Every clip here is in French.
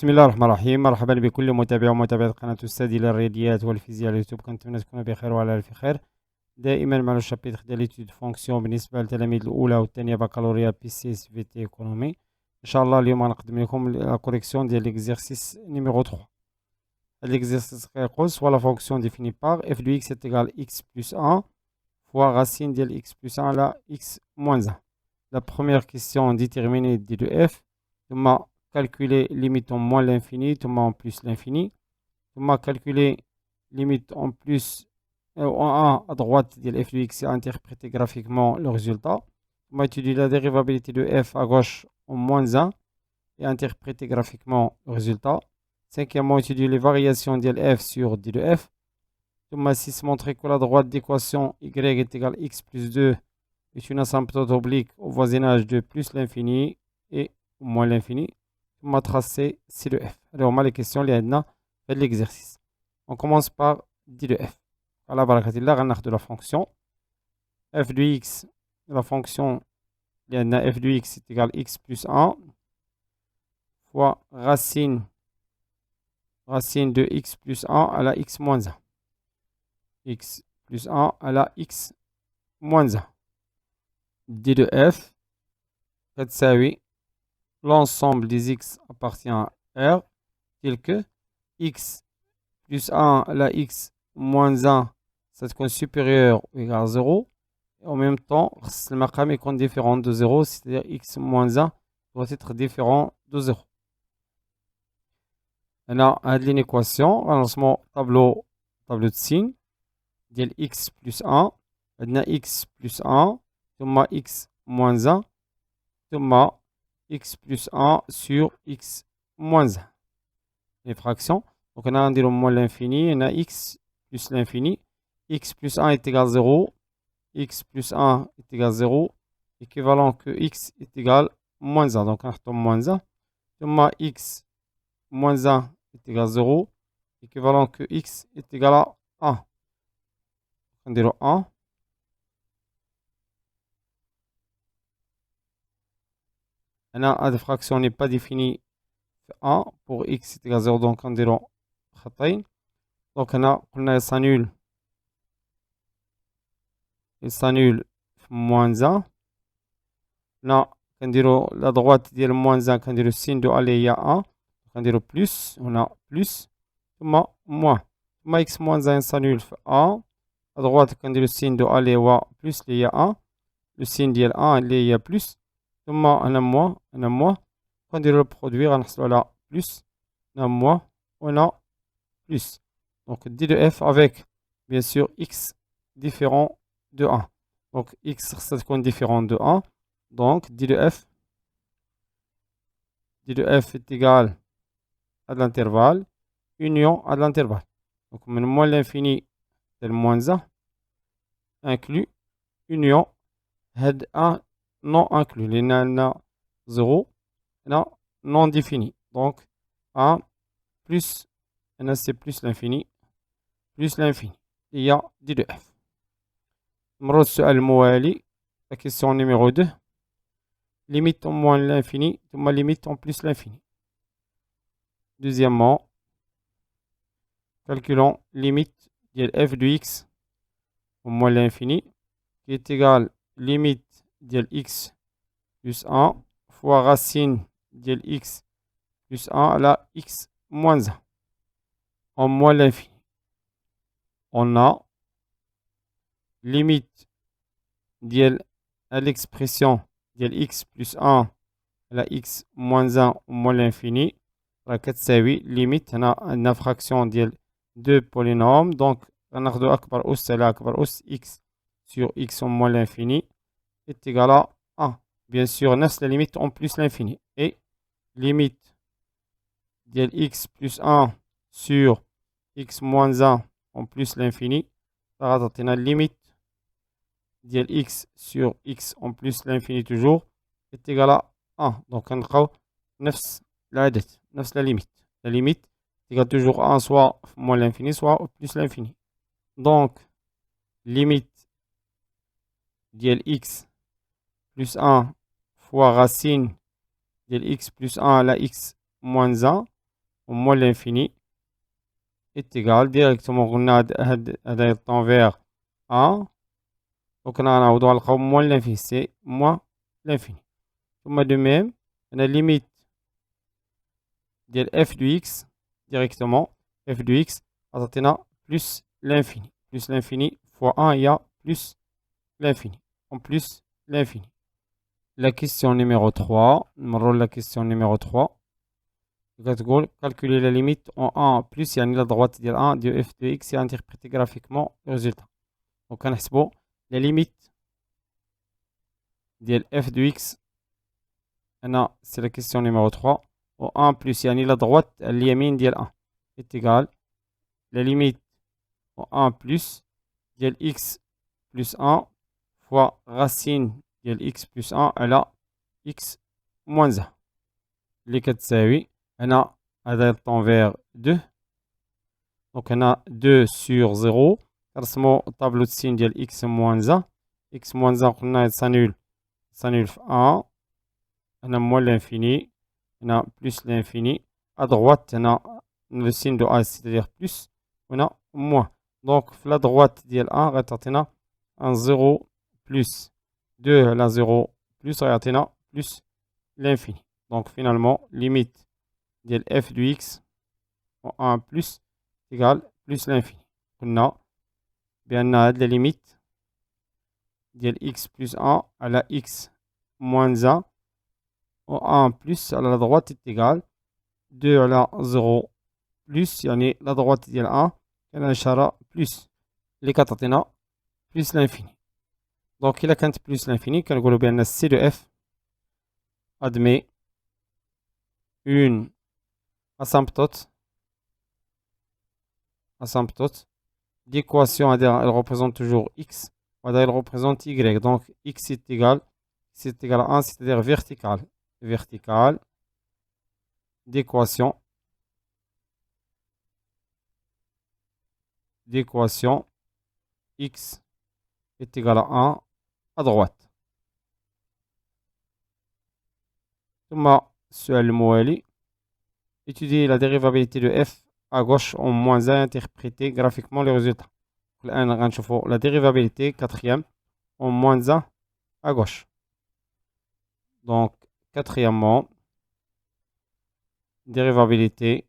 بسم الله الرحمن الرحيم. مرحبا بكل متابع ومتابعة قناة أستاذي للرياضيات والفيزياء على اليوتيوب. كنتمنى تكونوا بخير وعلى ألف خير. دائما مع لو شابيتر ديال ليتود فونكسيون بالنسبة للتلاميذ الأولى والثانية بكالوريا بي سي اس في تي ايكونومي. إن شاء الله اليوم غنقدم لكم لا كوريكسيون ديال ليكزيرسيس نيميرو 3. هاد ليكزيرسيس كيقول سوا لا فونكسيون ديفيني باغ اف دو اكس إيكال اكس بلس 1 فوا راسين ديال اكس بلس 1 على اكس موان 1. La première question déterminer d de f. ثم calculer limite en moins l'infini, ثم en plus l'infini. ثم calculer limite en plus en 1 à droite de f de x et interpréter graphiquement le résultat. ثم étudier la dérivabilité de f à gauche en moins 1 et interpréter graphiquement le résultat. Cinquièmement, étudier les variations de f sur d de f. ثم 6, montrer que la droite d'équation y est égale x plus 2 est une asymptote oblique au voisinage de plus l'infini et moins l'infini. ثم tracer C de f. Alors, on a les questions اللي عندنا في l'exercice. On commence par D de f. على بركة الله غناخدو la fonction f de x. La fonction اللي عندنا f de x est égal x plus 1 fois racine de x plus 1 à la x moins 1. x plus 1 à la x moins 1. D de f كتساوي l'ensemble des x appartient à R tel que x plus 1 à la x moins 1 ça تكون supérieur ou égal à 0 et en même temps le maqam est différent de 0, c'est-à-dire x moins 1 doit être différent de 0. On a une équation lancement tableau de signe ديال x plus 1 عندنا x plus 1 ثم x moins 1 ثم x plus 1 sur x moins 1. Les fractions. Donc on a un moins l'infini, on a x plus l'infini. X plus 1 est égal à 0. X plus 1 est égal à 0. Équivalent que x est égal à moins 1. Donc on a moins 1. ثم x moins 1 est égal à 0. Équivalent que x est égal à 1. On dit 1. La fraction n'est pas définie 1 pour x est égal à 0, donc on dirait خطين. Donc on a il s'annule moins 1. On dirait la droite de moins 1, on dirait le signe de aller il y a 1. On dirait plus, on a plus, moins. X moins 1 s'annule 1. À droite, on dirait le signe de aller plus il y a 1. Le signe de 1 il y a plus. ثم on a moins, on dirait le produire, on a plus, on a moins, on a plus. Donc D de f avec bien sûr x différent de 1. Donc x ça compte différent de 1. Donc D de f est égal à l'intervalle union à l'intervalle. Donc moins l'infini c'est le moins 1 inclus union head 1 non inclus. Les nana 0 non défini. Donc 1 plus c'est plus l'infini plus l'infini. Il y a D de f. نمرر السؤال الموالي. La question numéro 2. Limite en moins l'infini ثم limite en plus l'infini. Deuxièmement, calculons limite de f de x en moins l'infini qui est égal limite de x plus 1 fois racine de x plus 1 à la x moins 1 en moins l'infini. On a limite de l'expression de x plus 1 à la x moins 1 au moins l'infini. Limite, on a une fraction de deux polynômes. Donc, on a أكبر أس على أكبر أس x sur x au moins l'infini est égal à 1. Bien sûr, on a la limite en plus l'infini. Et limite de x plus 1 sur x moins 1 en plus l'infini. On a la limite de x sur x en plus l'infini toujours est égal à 1. Donc, on a la limite. La limite égale toujours 1 soit moins l'infini soit plus l'infini. Donc, limite de x plus 1 fois racine de x plus 1 à la x moins 1. au moins l'infini est égal directement قلنا هذا يطون vers 1 وكنا غنعوضو نلقاو moins l'infini c'est moins l'infini ثم de même la limite ديال f de x directement f de x غتعطينا plus l'infini fois 1 il y a plus l'infini en plus l'infini. La question numéro 3 نمروا la question numéro 3 كتقول calculer la limite en 1 plus يعني la droite ديال 1 de f de x et interpréter graphiquement le résultat. Donc كنحسبوا la limite ديال f de x هنا c'est la question numéro 3 و 1 plus يعني la droite اليمين ديال 1 est égal la limite en 1 plus ديال x plus 1 fois racine ديال x plus 1 على x moins 1 اللي كتساوي هنا هذا يطون vers 2 دونك هنا 2 sur 0 كنرسمو طابلو السين ديال x moins 1 x moins 1 قلنا s'annule في 1 هنا moins l'infini هنا plus l'infini à droite هنا le signe de a c'est-à-dire plus هنا moins دونك في la droite ديال 1 غتعطينا un 0 plus 2 على 0 plus غيعطينا plus l'infini. Donc finalement limite ديال f de x en 1 plus égale plus l'infini. قلنا بأن هاد la limite ديال x plus 1 على x moins 1 en 1 plus على la droite est égal 2 على 0 plus يعني la droite ديال 1 كان إشارة plus اللي كتعطينا plus l'infini. Donc إلا كانت plus l'infini كنقولو بأن C de f admet une asymptote d'équation, elle représente toujours x, elle représente y. Donc x est égal à 1, c'est-à-dire verticale d'équation x est égal à 1 à droite. ثم السؤال الموالي étudier la dérivabilité de f à gauche en moins 1 interpréter graphiquement les résultats. الآن غنشوفوا la dérivabilité quatrième en moins 1 à gauche. Donc quatrièmement dérivabilité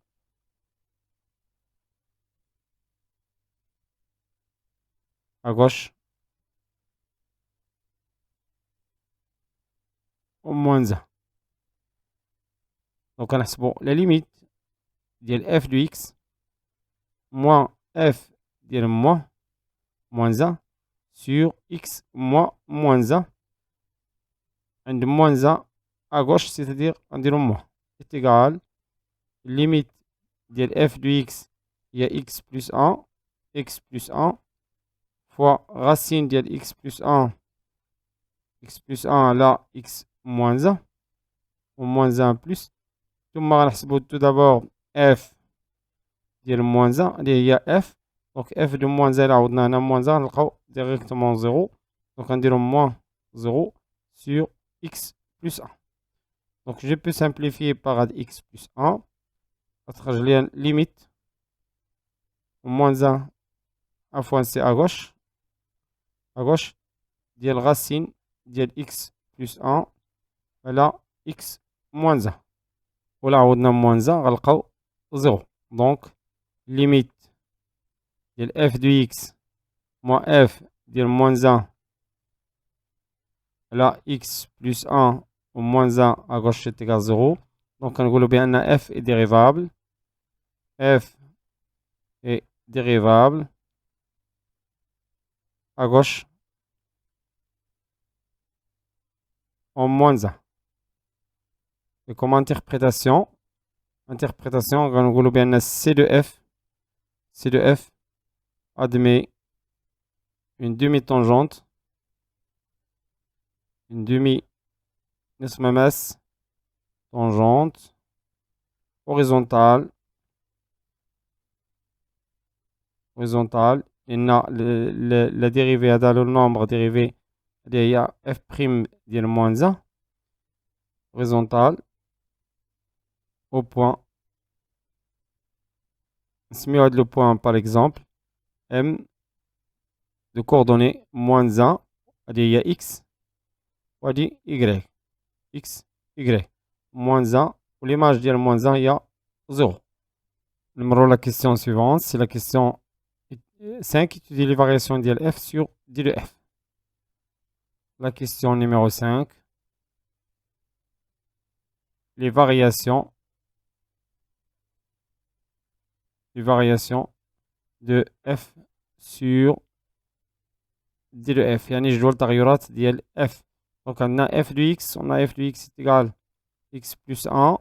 à gauche en moins 1. Donc غنحسبوا la limite ديال f de x moins f ديال moins 1 sur x moins 1 عند moins 1 à gauche c'est-à-dire نديرو moins est égal limite ديال f de x هي x plus 1 fois racine ديال x plus 1 على x moins 1 و moins 1 plus ثم غنحسبو tout d'abord f ديال moins 1 اللي هي f donc f de moins 1 عوضنا هنا moins 1 نلقاو directement 0 donc غنديرو moins 0 sur x plus 1 donc je peux simplifier par x plus 1 غتخرج لي limite moins 1 à fois c'est à gauche ديال racine ديال x plus 1 على x moins 1 ولا عوضنا moins 1 غنلقاو 0 donc limite ديال f de x moins f ديال moins 1 على x plus 1 و moins 1 à gauche c'est égal 0 donc كنقولو بأن f est dérivable à gauche en moins 1. Et comme interprétation غنقولو بأن C de f admet une demi-tangente نصف مماس tangente horizontale إن la dérivée هذا le nombre dérivé اللي هي f' ديال moins 1 horizontale au point نسميو هاد لو بوان par exemple M de coordonnées moins 1 هادي هي X وهادي Y X Y moins 1 والإيماج ديال moins 1 هي 0. نمرو la question suivante, c'est la question 5 étudie les variations ديال F sur D de F. La question numéro 5, les variations de F sur D de F. يعني جدول التغيرات ديال F. Donc on a F de X, on a F de X est égal X plus 1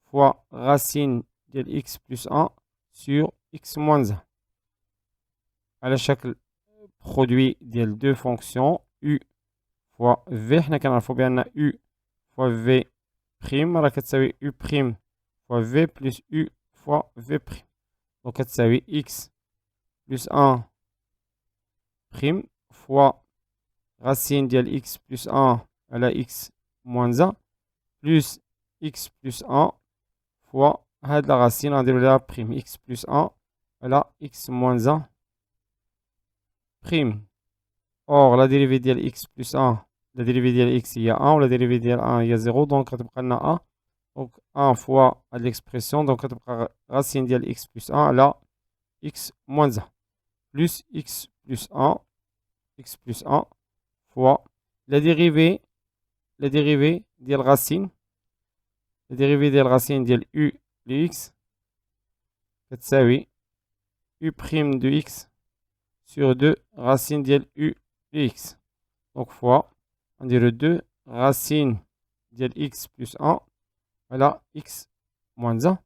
fois racine de X plus 1 sur X moins 1. على شكل produit ديال deux fonctions U fois V. حنا كنعرفو بأن U fois V prime راه كتساوي U prime fois V plus U fois V prime. Donc كتساوي X plus 1 prime fois racine ديال X plus 1 على X moins 1 plus X plus 1 fois هاد la racine غنديرو ليها prime X plus 1 على X moins 1 prime. Or la dérivée ديال X plus 1 la dérivée ديال X هي 1 ولا dérivée ديال 1 هي 0 donc غتبقى لنا 1 donc 1 fois هاد l'expression donc غتبقى racine ديال X plus 1 على X moins 1 plus X plus 1 X plus 1 fois la dérivée ديال racine ديال U de X كتساوي U prime de X sur 2 racine ديال U de X. Donc fois on dirait 2 racine ديال X plus 1 على X moins 1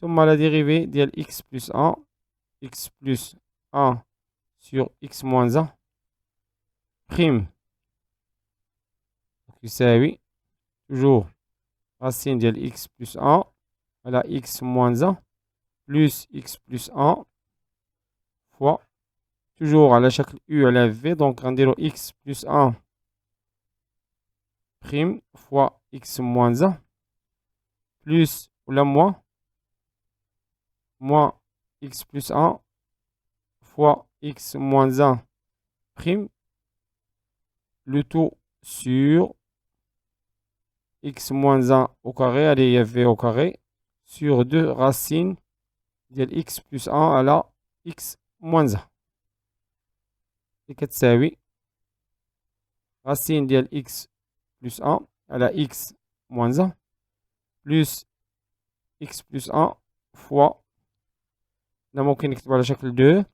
ثم la dérivée ديال X plus 1 X plus 1 sur X moins 1 prime يساوي toujours racine ديال X plus 1 على X moins 1 plus X plus 1 fois toujours على شكل U على V donc غنديرو X plus 1 prime fois X moins 1 plus ولا moins X plus 1 fois X moins 1 prime le tout sur X moins 1 au carré, allez, il y a V au carré, sur 2 racines de X plus 1 à la X moins 1. Et كتساوي racine de X plus 1 à la X moins 1 plus X plus 1 fois هنا ممكن نكتبو على شكل 2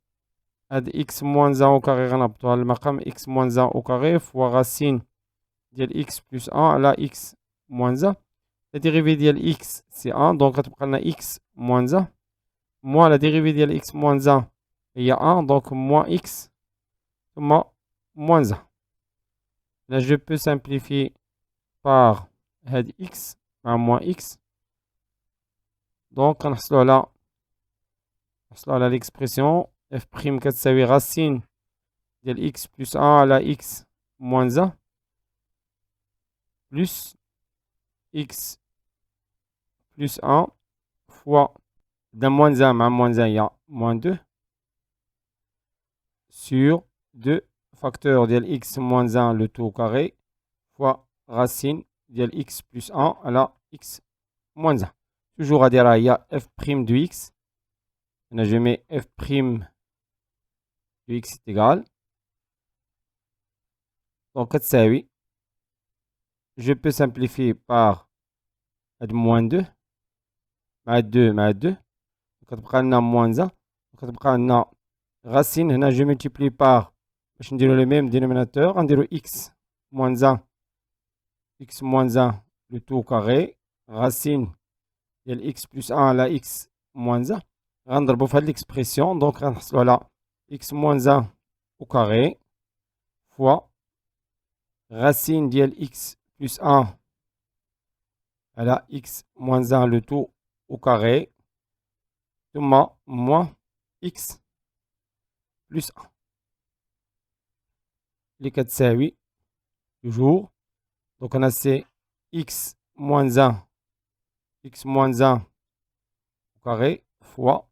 هاد X moins 1 au carré غنهبطوها للمقام X moins 1 au carré fois racine de X plus 1 à la X moins 1. La dérivée de X c'est 1 donc غتبقى لنا X moins 1 moins la dérivée de X moins 1 هي 1 donc moins X ثم moins 1. Là je peux simplifier par هاد X مع moins X donc غنحصلو على l'expression f' كتساوي racine ديال X plus 1 على X moins 1 plus X plus 1 fois d'un moins 1 à moins 1 il y a moins 2 sur 2 facteurs de X moins 1 le tout au carré fois racine de X plus 1 à la X moins 1. Toujours à dire il y a f' de X. Là, je mets f' de X est égal. Donc, كتساوي je peux simplifier par moins 2 مع 2 مع 2 كتبقى لنا moins 1 كتبقى لنا racine هنا je multiplie par باش نديرو le même dénominateur غنديرو x moins 1 x moins 1 le tout au carré racine ديال x plus 1 على x moins 1 غنضربو في هاد l'expression donc غنحصلو على x moins 1 au carré fois racine ديال x plus 1 على x moins 1 le tout au carré ثم moins x plus 1 اللي كتساوي toujours donc on a c'est x moins 1 au carré fois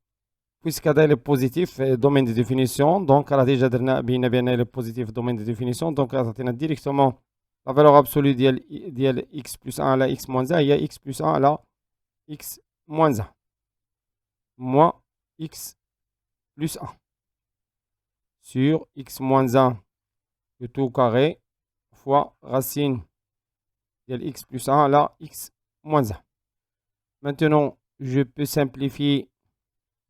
puisque هذا est positif domaine de définition, donc elle a déjà bien le positif domaine de définition, donc elle a directement la valeur absolue ديال x plus 1 à la x moins 1 هي x plus 1 à la x moins 1 moins x plus 1 sur x moins 1 le tout carré fois racine de x plus 1 à la x moins 1. Maintenant, je peux simplifier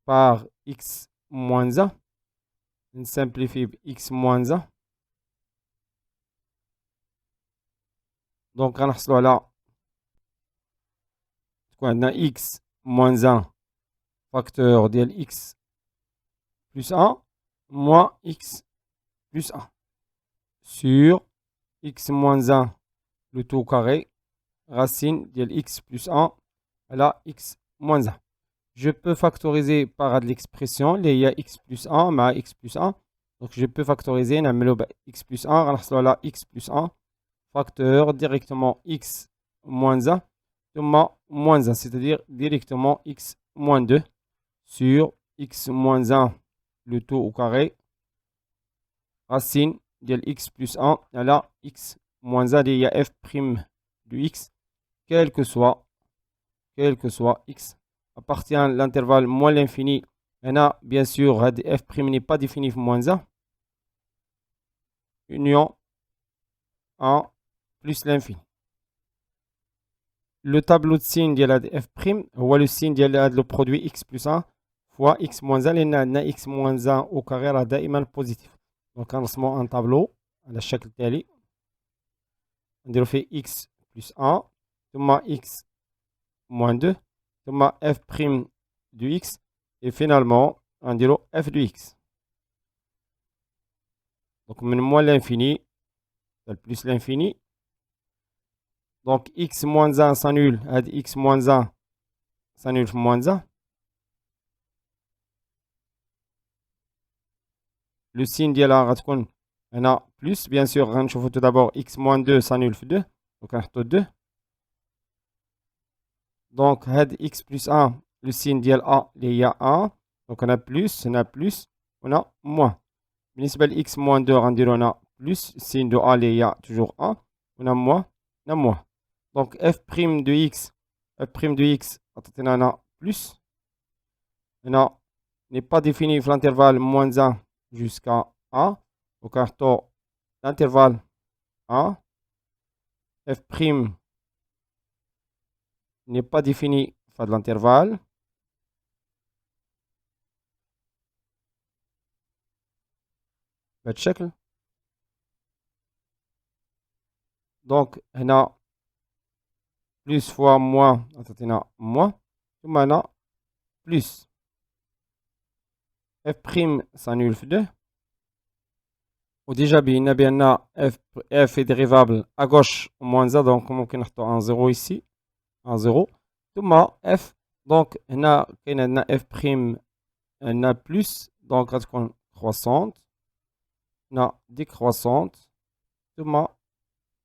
par x moins 1. On simplifie x moins 1. Donc, on a là x moins 1 facteur de x plus 1 moins x plus 1 sur x moins 1 le tout carré racine de x plus 1 à la x moins 1. Je peux factoriser par l'expression il y a x plus 1 mais x plus 1. Donc je peux factoriser x plus 1 on a là x plus 1 facteur directement x moins 1 moins 1, c'est-à-dire directement x moins 2 sur x moins 1 le tout au carré racine de x plus 1 à la x moins 1 il y a f' de x quel que soit x appartient à l'intervalle moins l'infini. On a bien sûr f' n'est pas défini moins 1 union 1 plus l'infini. Le tableau de signe de la f' ou le signe de le produit x plus 1 fois x moins 1 لأن x moins 1 au carré راه دائما positif. Donc نرسموا un tableau على الشكل التالي نديرو فيه x plus 1 ثم x moins 2 ثم f' de x et finalement on dirait f de x. Donc من moins l'infini plus l'infini. Donc x moins 1 s'annule à x moins 1 s'annule moins 1. Le signe ديالها غتكون هنا plus bien sûr غنشوفو tout d'abord x moins 2 s'annule في 2 donc غنحطو 2. Donc هاد x plus 1 le signe ديال a اللي هي 1 donc on a plus on a moins. بالنسبة ل x moins 2 غنديرو هنا plus signe de a اللي هي toujours 1 on a moins. Donc f' de x عطاتنا هنا plus هنا n'est pas défini في l'intervalle moins 1 jusqu'à 1 donc on l'intervalle 1 f' n'est pas défini في l'intervalle بهذا الشكل. donc هنا plus fois moins عطاتنا moins ثم هنا plus f' s'annule في 2 وديجا بينا بان f est dérivable à gauche au moins 1 donc ممكن نحطو un 0 ici un 0 ثم f donc هنا كاين عندنا f' هنا plus donc غتكون croissante هنا décroissante ثم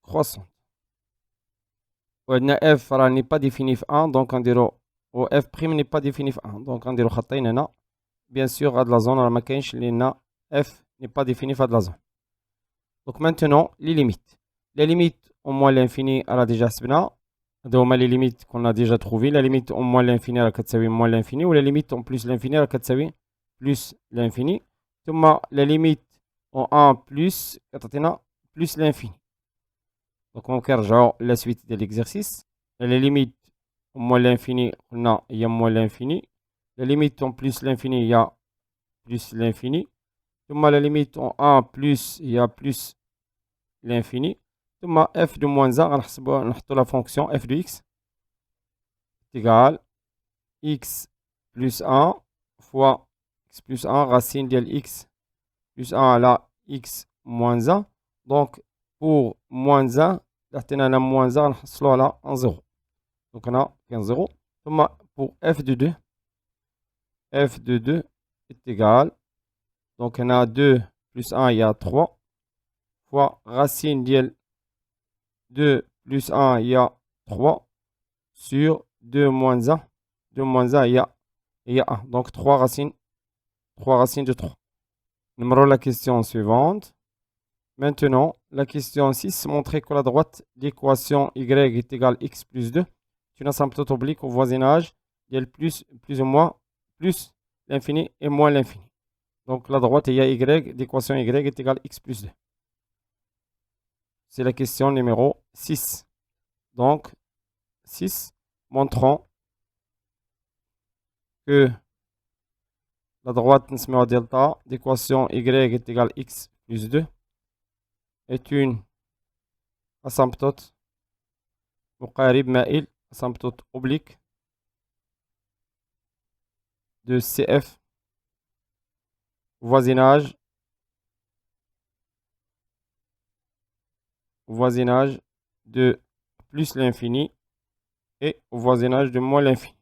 croissante وعندنا f راه n'est pas défini في 1 donc غنديرو و f' n'est pas défini في 1 donc غنديرو خطين هنا bien sûr هاد لا زون راه ما كاينش لان f n'est pas défini في هاد لا زون. Donc maintenant les limites. Les limites au moins l'infini راه déjà حسبنا هادو هما les limites qu'on a déjà trouvé. La limite au moins l'infini راه كتساوي moins l'infini و la limite en plus l'infini راه كتساوي plus l'infini ثم la limite en 1 plus كتعطينا plus l'infini. Donc ممكن نرجعو la suite de l'exercice. La limite au moins l'infini قلنا هي moins l'infini. La limite en plus l'infini il y a plus l'infini ثم la limite en 1 plus il y a plus l'infini ثم f de moins 1 غنحسبو نحطو la fonction f de x égale x plus 1 fois x plus 1 racine de x plus 1 à la x moins 1 donc pour moins 1 عطينا la moins 1 نحصلو على 1 0 donc on a 1 0 ثم pour f de 2 est égal donc on a 2 plus 1 il y a 3 fois racine de 2 plus 1 il y a 3 sur 2 moins 1 il y a 1 donc 3 racine 3 racines de 3. Numéro la question suivante. Maintenant, la question 6, montrer que la droite d'équation y est égale x plus 2 est une asymptote oblique au voisinage de plus ou moins, plus l'infini et moins l'infini. Donc la droite y d'équation y est égale x plus 2. C'est la question numéro 6. Donc, 6, montrons que la droite delta d'équation y est égale x plus 2 est une asymptote مقارب مائل asymptote oblique de CF voisinage de plus l'infini et au voisinage de moins l'infini.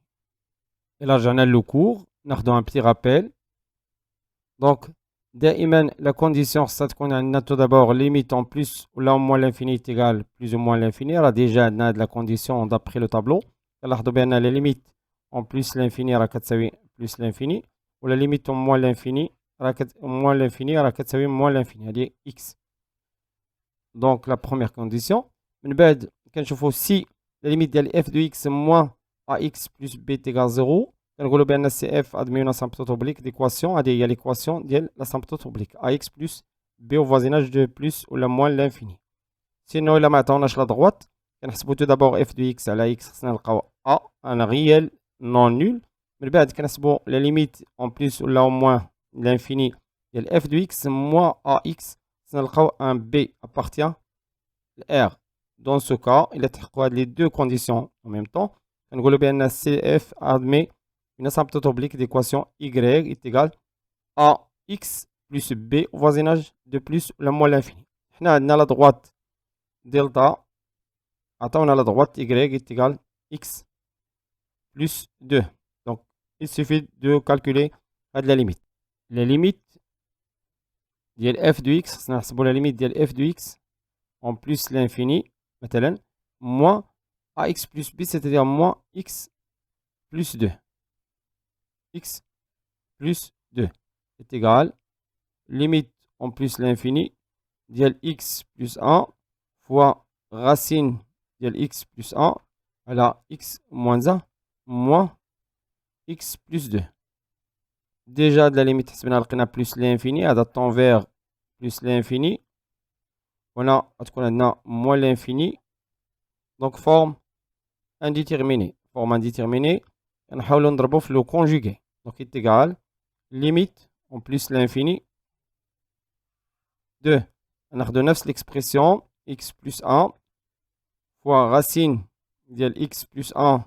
Et là, j'en ai le cours. Nous avons un petit rappel. Donc, la condition, c'est qu'on a tout d'abord limite en plus ou là en moins l'infini est égal plus ou moins l'infini. Alors déjà, on a de la condition d'après le tableau. Alors, on a les limites en plus l'infini à plus l'infini. Ou la limite en moins l'infini à moins l'infini, c'est-à-dire x. Donc, la première condition. Quand je fais si la limite de f de x moins ax plus b est égal à 0, on CF admet une asymptote oblique d'équation. Il y a l'équation de l'asymptote oblique. Ax plus b au voisinage de plus ou la moins l'infini. Sinon, là maintenant, on a la droite. On a tout d'abord f de x à la x, a, un réel non nul. Mais on a la limite en plus ou là au moins l'infini. Il y a f de x moins ax. On a un b appartient à R. Dans ce cas, il a les deux conditions en même temps. On a CF admet une asymptote oblique d'équation y est égale à x plus b au voisinage de plus ou la moins l'infini. On a la droite delta. On a la droite y est égale x plus 2. Donc, il suffit de calculer la limite. Les limites de f de x, c'est la limite de f de x en plus l'infini, مثلا, moins ax plus b, c'est-à-dire moins x plus 2. X plus 2 est égal limite en plus l'infini de x plus 1 fois racine de x plus 1 à la x moins 1 moins x plus 2. Déjà de la limite plus l'infini, à temps vers plus l'infini. On a moins l'infini. Donc forme indéterminée. Forme indéterminée. On va le conjuguer. Donc, est égal, limite, en plus l'infini, de, on a de 9 l'expression, x plus 1, fois racine de x plus 1,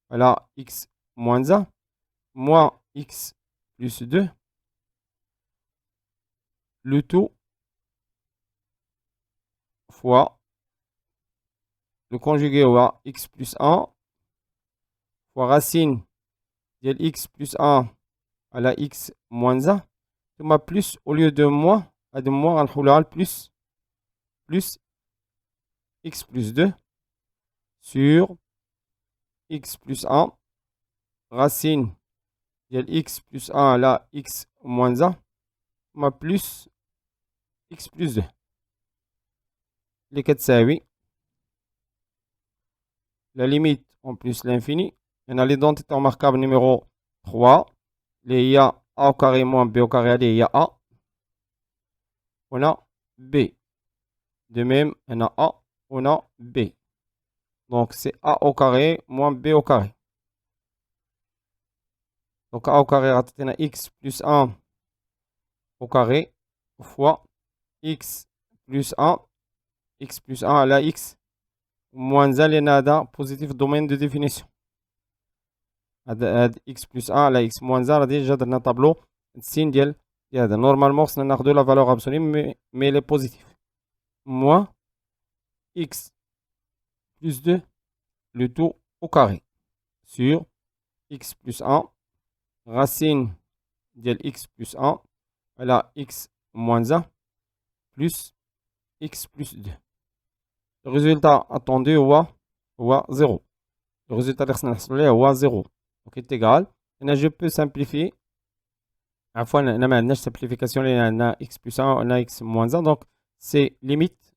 voilà, x moins 1, moins x plus 2, le tout, fois, le conjugué à x plus 1, fois racine de x plus 1, à la x moins 1, plus, au lieu de moins, à de moins, on plus x plus 2 sur x plus 1 racine de x plus 1 à la x moins 1 plus x plus 2 les 4 تساوي la limite en plus l'infini. On a l'identité remarquable numéro 3 il y a a au carré moins b au carré, il y a a, on a b. De même, on a a, on a b. Donc, c'est a au carré moins b au carré. Donc, a au carré, on a x plus 1 au carré fois x plus 1 à la x moins 1 les nada positif domaine de définition. X plus 1 à la x moins 1 déjà dans le tableau signe ديال هذا normalement on a la valeur absolue mais elle est positive. Moins x plus 2 le tout au carré sur x plus 1 racine de x plus 1 à la x moins 1 plus x plus 2. Le résultat attendu est 0. Le résultat est 0. Donc, est égal. Et là, je peux simplifier عفوا هنا ما عندناش simplification لأن عندنا x plus 1 وعندنا x moins 1 donc c'est limite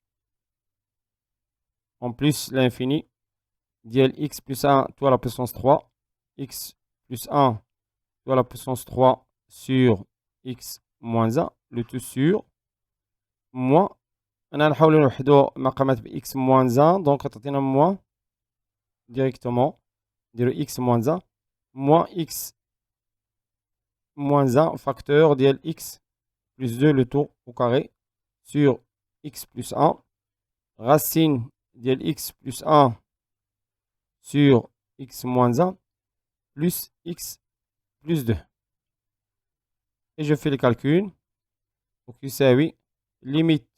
en plus l'infini ديال x plus 1 tout à la puissance 3 x plus 1 tout à la puissance 3 sur x moins 1 le tout sur moins أنا نحاولو نوحدو مقامات ب x moins 1 donc تعطينا moins directement نديرو x moins 1 moins x moins 1 facteur ديال x plus 2 le tout au carré sur x plus 1 racine ديال x plus 1 sur x moins 1 plus x plus 2 et je fais le calcul donc يساوي limite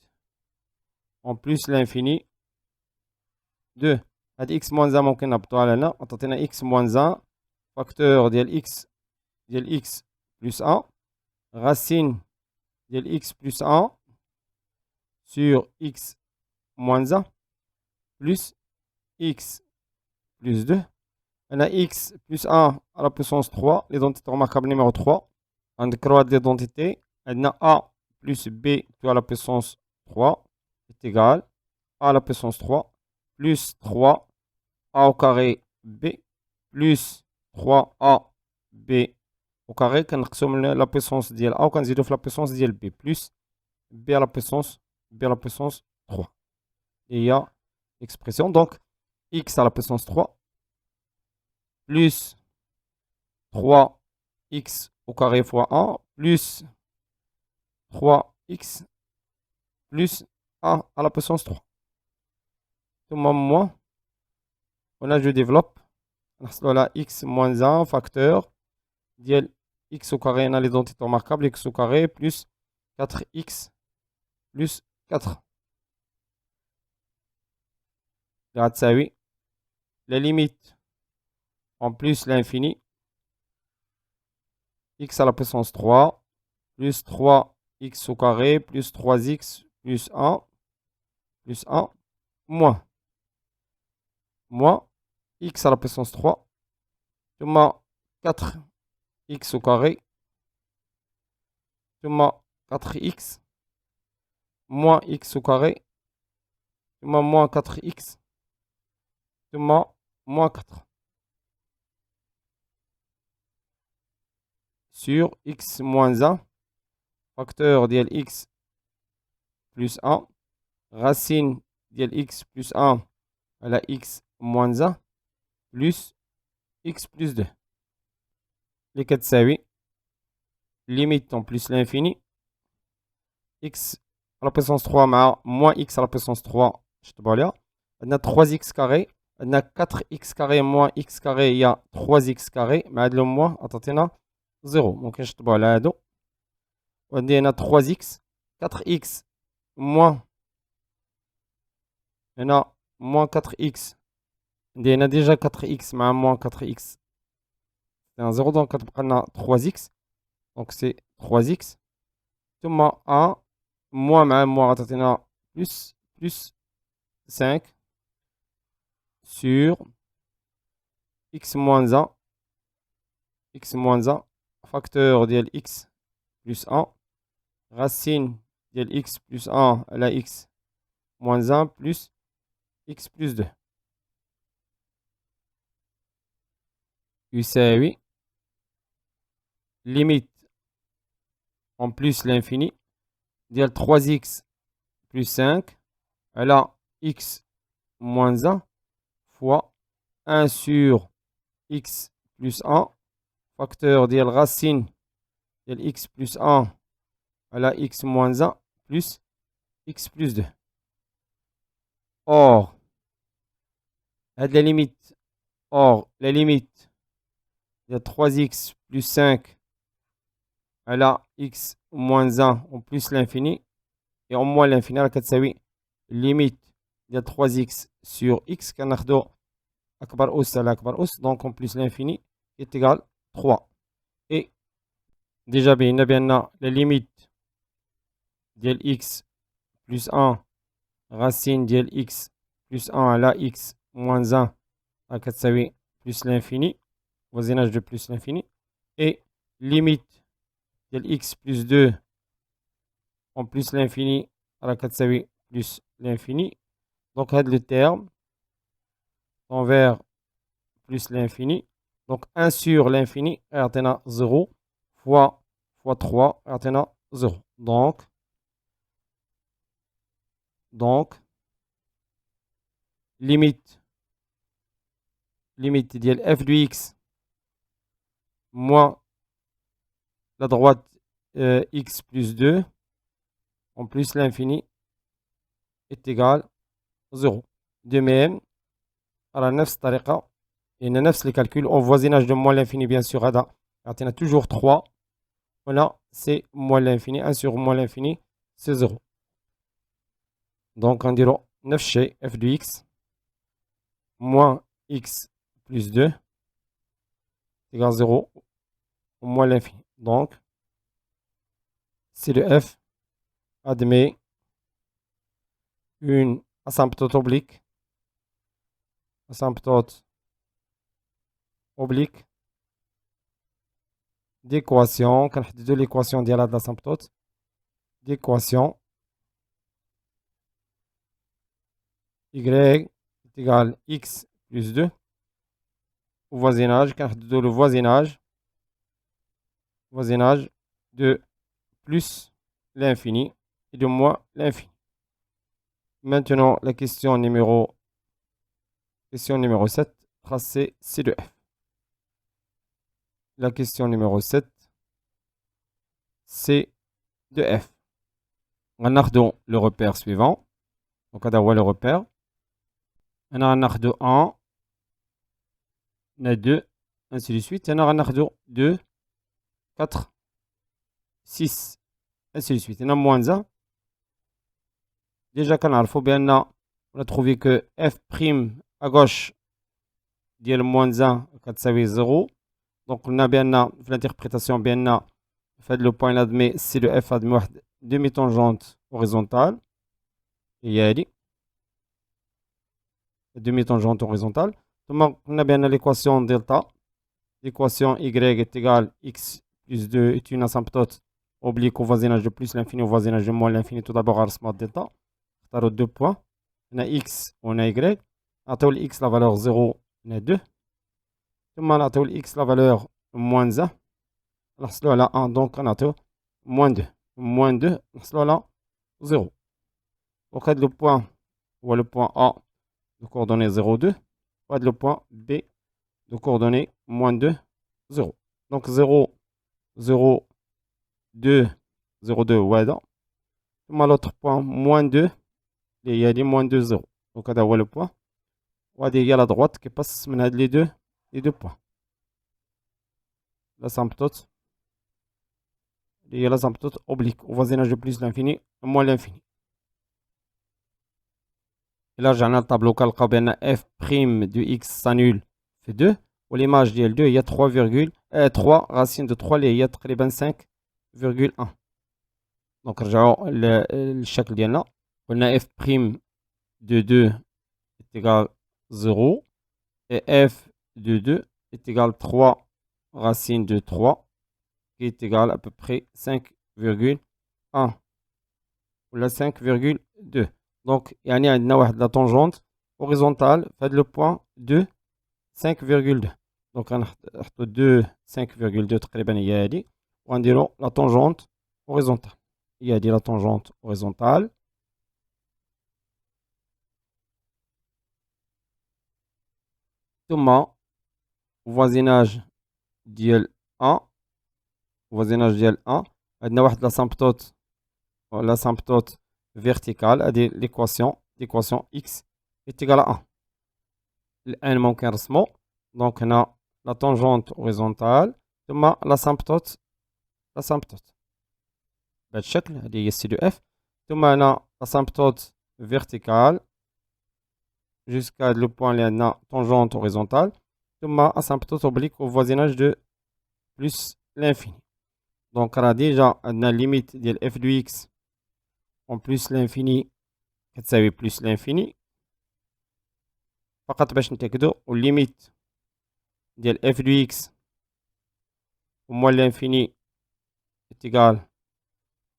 en plus l'infini de هاد x moins 1 ممكن نهبطوها لهنا تعطينا x moins 1 facteur ديال x plus 1 racine ديال x plus 1 sur x moins 1 plus x plus 2. On a x plus 1 à la puissance 3, l'identité remarquable numéro 3. On décroît l'identité. On a a plus b tout à la puissance 3 est égal à la puissance 3 plus 3 a au carré b plus 3a b au carré. كنقسم la puissance ديال a وكنزيدو في la puissance ديال b plus b à la puissance 3. Et il y a l'expression donc x à la puissance 3 plus 3x au carré fois 1 plus 3x plus a à la puissance 3. Tout moins, on a je développe. On x moins 1 facteur ديال x au carré, on a l'identité remarquable x au carré plus 4x plus 4. La limite en plus l'infini x à la puissance 3 plus 3x au carré plus 3x plus 1 moins x à la puissance 3 moins 4x au carré moins 4x moins x au carré moins 4x moins 4 sur x moins 1 facteur ديال x plus 1 racine ديال x plus 1 على x moins 1 plus x plus 2 اللي كتساوي limite en plus l'infini x à la puissance 3 مع moins x à la puissance 3 شطبوا عليها عندنا 3x carré عندنا 4x carré moins x carré هي 3x carré مع هاد لو موان عطاتينا 0 ممكن نشطبوا على هادو وعندي هنا 3x 4x moins هنا moins 4x عندي هنا ديجا 4x مع moins 4x c'est un 0 donc كتبقى لنا 3x donc c'est 3x ثم 1 moins مع moins غتعطينا plus 5 sur x moins 1 facteur ديال x plus 1 racine ديال x plus 1 على x moins 1 plus x plus 2 يساوي limite en plus l'infini ديال 3x plus 5 على x moins 1 fois 1 sur x plus 1 facteur ديال racine ديال x plus 1 على x moins 1 plus x plus 2. Or, la limite de 3x plus 5 à la x moins 1 en plus l'infini et en moins l'infini, la limite de 3x sur x كناخدو أكبر أس على أكبر أس donc en plus l'infini est égal 3. Et déjà bien la limite de x plus 1 racine de x plus 1 à la x moins 1 à plus l'infini, voisinage de plus l'infini, et limite ديال x plus 2 en plus l'infini راه كتساوي plus l'infini. Donc هاد le terme envers plus l'infini. Donc 1 sur l'infini يعطينا 0 fois 3 يعطينا 0. Donc limite ديال f de x moins la droite x plus 2 en plus l'infini est égal 0. De même, على نفس الطريقة لأن نفس الكالكول au voisinage de moins l'infini bien sûr هذا يعطينا toujours 3. Voilà, c'est moins l'infini. 1 sur moins l'infini, c'est 0. Donc on dirait 9 chez f de x moins x plus 2 égale 0 moins l'infini. Donc, si le f admet une asymptote oblique d'équation, كنحددو l'équation ديال هاد l'asymptote d'équation y est égal x plus 2 au voisinage, كنحددو le voisinage de plus l'infini et de moins l'infini. Maintenant, la question numéro 7, tracé C de f. La question numéro 7, C de f. On a le repère suivant. Donc, on a le repère. On a 1, on a 2, ainsi de suite. On a 2, 4, 6, ainsi de suite. On a moins 1. Déjà, on a trouvé que f' à gauche, ديال moins 1, كتساوي 0. Donc, on a bien في l'interprétation, bien fait le point admet si le f admet une demi-tangente horizontale. Et il y a demi-tangente horizontale. Donc, on a bien l'équation delta. L'équation y est égale x plus 2 est une asymptote oblique au voisinage de plus l'infini au voisinage de moins l'infini. Tout d'abord, à smart delta. On a 2 points. On a x, on a y. On a x la valeur 0, on a 2. On a x la valeur moins 1. نحصلوا على 1 دونك كنعطيو moins 2 نحصلوا على 0. Donc هاد لو بوان هو لو بوان A de coordonnée 0 2 وهاد لو بوان B de coordonnée moins 2 0. Donc 0 0 2 0 2 هو هذا ثم l'autre point moins 2 اللي هي دي moins 2 0. Donc هذا هو لو بوان وهادي هي لا droite qui passe من هاد لي deux points. L'asymptote il y a l'asymptote oblique au voisinage de plus l'infini moins l'infini. Et là, j'ai un tableau calqué bien f' de x s'annule fait 2. Ou l'image ديال 2 il y a 3 racine de 3 il y a تقريبا 5,1. Donc رجعوا للشكل ديالنا قلنا f' de 2 est égal 0 et f de 2 est égal 3 racine de 3 qui est égal à peu près 5,1 ou la 5,2. Donc, il y a la tangente horizontale fait le point de 5,2. Donc, on a 2, 5,2 تقريبا هي هذه. ونديرو la tangente horizontale. Il y a la tangente horizontale. ثم voisinage ديال 1 voisinage ديال 1 عندنا واحد l'asymptote verticale à l'équation x est égale à 1. الآن ممكن نرسمو. Donc هنا la tangente horizontale ثم l'asymptote بهذا الشكل هذه هي سي دو اف. ثم هنا l'asymptote verticale jusqu'à le point اللي عندنا tangente horizontale ثم asymptote oblique au voisinage de plus l'infini. Donc راه ديجا عندنا limite ديال f de x en plus l'infini كتساوي plus l'infini فقط باش نتاكدو والليميت ديال f de x au moins l'infini est égal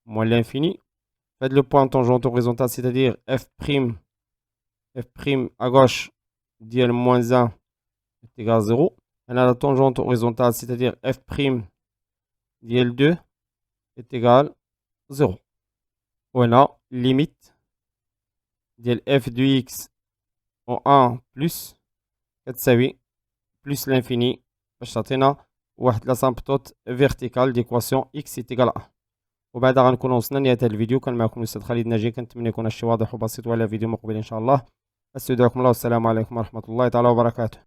moins l'infini. Faites le point tangente horizontale, c'est-à-dire f' à gauche, dièle moins 1 est égal à 0. On a la tangente horizontale, c'est-à-dire f' dièle 2 est égal à 0. On a limite dièle f de x en 1 plus كتساوي plus l'infini باش تعطينا واحد الاسامبتوت فيرتيكال ديكواسيون x est égal à 1. وبعد غنكون وصلنا لنهاية الفيديو. كان معكم الأستاذ خالد ناجي، كنتمنى يكون هادشي واضح وبسيط، وعلى فيديو مقبل إن شاء الله. استودعكم الله والسلام عليكم ورحمة الله تعالى وبركاته.